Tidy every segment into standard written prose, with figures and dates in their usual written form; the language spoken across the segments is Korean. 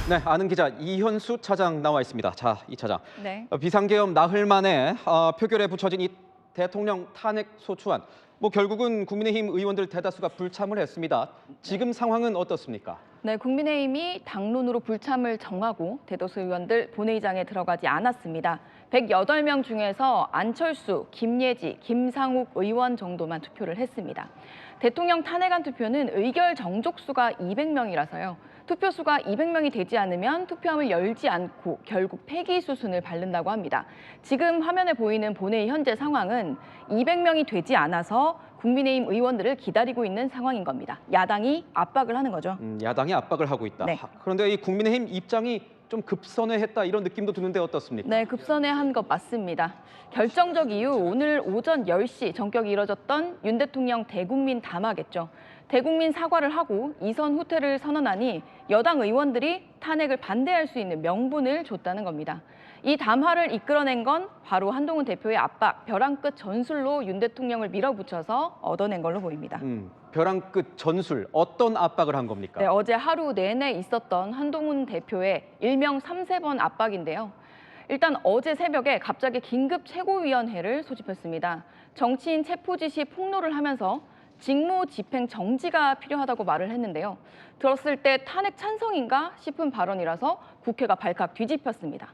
네, 아는 기자 이현수 차장 나와 있습니다. 자, 이 차장. 네. 비상계엄 나흘 만에 표결에 붙여진 이 대통령 탄핵 소추안. 결국은 국민의힘 의원들 대다수가 불참을 했습니다. 지금 상황은 어떻습니까? 네, 국민의힘이 당론으로 불참을 정하고 대다수 의원들 본회의장에 들어가지 않았습니다. 108명 중에서 안철수, 김예지, 김상욱 의원 정도만 투표를 했습니다. 대통령 탄핵안 투표는 의결 정족수가 200명이라서요. 투표수가 200명이 되지 않으면 투표함을 열지 않고 결국 폐기 수순을 밟는다고 합니다. 지금 화면에 보이는 본회의 현재 상황은 200명이 되지 않아서 국민의힘 의원들을 기다리고 있는 상황인 겁니다. 야당이 압박을 하는 거죠. 야당이 압박을 하고 있다. 네. 그런데 이 국민의힘 입장이 좀 급선회했다 이런 느낌도 드는데 어떻습니까? 네, 급선회한 것 맞습니다. 결정적 이유 오늘 오전 10시 전격이 이뤄졌던 윤 대통령 대국민 담화겠죠. 대국민 사과를 하고 이선 후퇴를 선언하니 여당 의원들이 탄핵을 반대할 수 있는 명분을 줬다는 겁니다. 이 담화를 이끌어낸 건 바로 한동훈 대표의 압박, 벼랑 끝 전술로 윤 대통령을 밀어붙여서 얻어낸 걸로 보입니다. 벼랑 끝 전술, 어떤 압박을 한 겁니까? 네, 어제 하루 내내 있었던 한동훈 대표의 일명 3-4번 압박인데요. 일단 어제 새벽에 갑자기 긴급 최고위원회를 소집했습니다. 정치인 체포 지시 폭로를 하면서 직무 집행 정지가 필요하다고 말을 했는데요. 들었을 때 탄핵 찬성인가 싶은 발언이라서 국회가 발칵 뒤집혔습니다.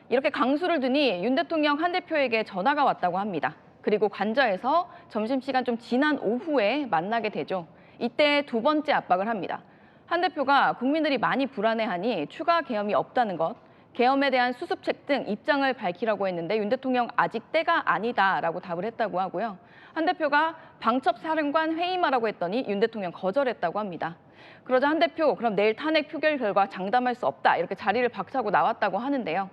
이렇게 강수를 두니 윤 대통령 한 대표에게 전화가 왔다고 합니다. 그리고 관저에서 점심시간 좀 지난 오후에 만나게 되죠. 이때 두 번째 압박을 합니다. 한 대표가 국민들이 많이 불안해하니 추가 계엄이 없다는 것, 계엄에 대한 수습책 등 입장을 밝히라고 했는데 윤 대통령 아직 때가 아니다라고 답을 했다고 하고요. 한 대표가 방첩사령관 회의마라고 했더니 윤 대통령 거절했다고 합니다. 그러자 한 대표, 그럼 내일 탄핵 표결 결과 장담할 수 없다 이렇게 자리를 박차고 나왔다고 하는데요.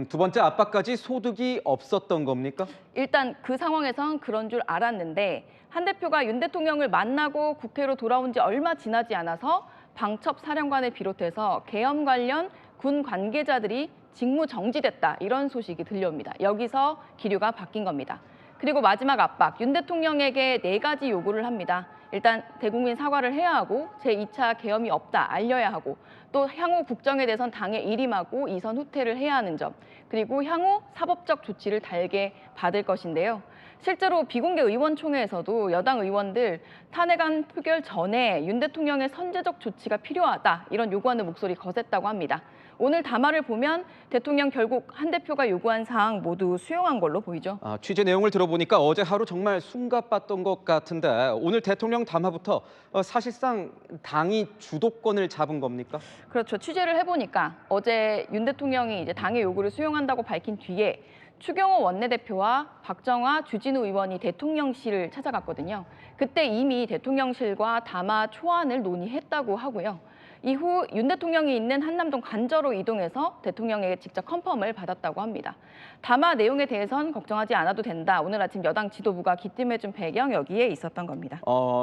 두 번째 압박까지 소득이 없었던 겁니까? 일단 그 상황에선 그런 줄 알았는데 한 대표가 윤 대통령을 만나고 국회로 돌아온 지 얼마 지나지 않아서 방첩사령관을 비롯해서 계엄 관련 군 관계자들이 직무 정지됐다 이런 소식이 들려옵니다. 여기서 기류가 바뀐 겁니다. 그리고 마지막 압박, 윤 대통령에게 4가지 요구를 합니다. 일단 대국민 사과를 해야 하고 제2차 계엄이 없다 알려야 하고 또 향후 국정에 대해선 당에 일임하고 이선 후퇴를 해야 하는 점 그리고 향후 사법적 조치를 달게 받을 것인데요. 실제로 비공개 의원총회에서도 여당 의원들 탄핵안 표결 전에 윤 대통령의 선제적 조치가 필요하다 이런 요구하는 목소리 거셌다고 합니다. 오늘 담화를 보면 대통령 결국 한 대표가 요구한 사항 모두 수용한 걸로 보이죠. 취재 내용을 들어보니까 어제 하루 정말 숨가빴던 것 같은데 오늘 대통령 담화부터 사실상 당이 주도권을 잡은 겁니까? 그렇죠. 취재를 해보니까 어제 윤 대통령이 이제 당의 요구를 수용한다고 밝힌 뒤에 추경호 원내대표와 박정화, 주진우 의원이 대통령실을 찾아갔거든요. 그때 이미 대통령실과 담화 초안을 논의했다고 하고요. 이후 윤 대통령이 있는 한남동 관저로 이동해서 대통령에게 직접 컨펌을 받았다고 합니다. 담화 내용에 대해선 걱정하지 않아도 된다. 오늘 아침 여당 지도부가 기뜸해준 배경 여기에 있었던 겁니다.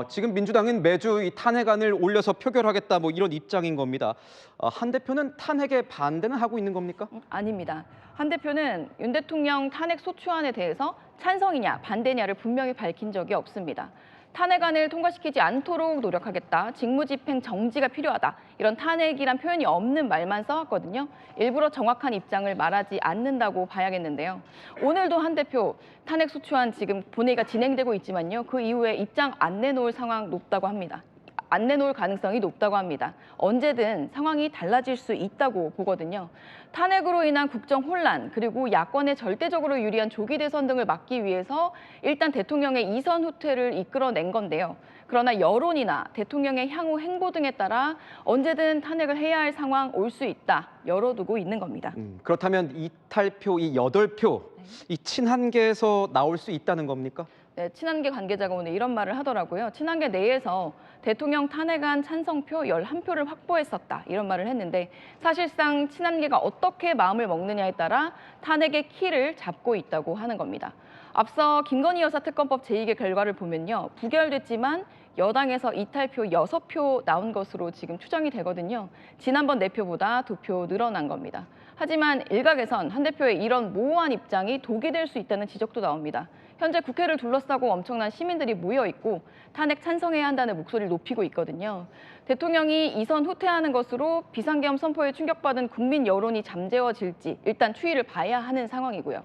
지금 민주당은 매주 이 탄핵안을 올려서 표결하겠다 이런 입장인 겁니다. 한 대표는 탄핵에 반대는 하고 있는 겁니까? 아닙니다. 한 대표는 윤 대통령 탄핵 소추안에 대해서 찬성이냐 반대냐를 분명히 밝힌 적이 없습니다. 탄핵안을 통과시키지 않도록 노력하겠다. 직무집행 정지가 필요하다. 이런 탄핵이란 표현이 없는 말만 써왔거든요. 일부러 정확한 입장을 말하지 않는다고 봐야겠는데요. 오늘도 한 대표 탄핵 소추안 지금 본회의가 진행되고 있지만요. 그 이후에 입장 안 내놓을 상황 높다고 합니다. 안 내놓을 가능성이 높다고 합니다. 언제든 상황이 달라질 수 있다고 보거든요. 탄핵으로 인한 국정 혼란 그리고 야권에 절대적으로 유리한 조기 대선 등을 막기 위해서 일단 대통령의 이선 후퇴를 이끌어낸 건데요. 그러나 여론이나 대통령의 향후 행보 등에 따라 언제든 탄핵을 해야 할 상황 올 수 있다 열어두고 있는 겁니다. 그렇다면 이탈표, 이 8표, 이 친한계에서 나올 수 있다는 겁니까? 네, 친한계 관계자가 오늘 이런 말을 하더라고요. 친한계 내에서 대통령 탄핵안 찬성표 11표를 확보했었다. 이런 말을 했는데 사실상 친한계가 어떻게 마음을 먹느냐에 따라 탄핵의 키를 잡고 있다고 하는 겁니다. 앞서 김건희 여사 특검법 제2개 결과를 보면요. 부결됐지만 여당에서 이탈표 6표 나온 것으로 지금 추정이 되거든요. 지난번 4표보다 2표 늘어난 겁니다. 하지만 일각에선 한 대표의 이런 모호한 입장이 독이 될 수 있다는 지적도 나옵니다. 현재 국회를 둘러싸고 엄청난 시민들이 모여 있고 탄핵 찬성해야 한다는 목소리를 높이고 있거든요. 대통령이 이선 후퇴하는 것으로 비상계엄 선포에 충격받은 국민 여론이 잠재워질지 일단 추이를 봐야 하는 상황이고요.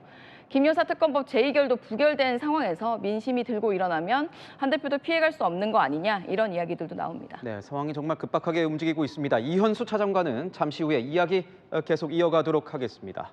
김 여사 특검법 재의결도 부결된 상황에서 민심이 들고 일어나면 한 대표도 피해갈 수 없는 거 아니냐 이런 이야기들도 나옵니다. 네, 상황이 정말 급박하게 움직이고 있습니다. 이현수 차장과는 잠시 후에 이야기 계속 이어가도록 하겠습니다.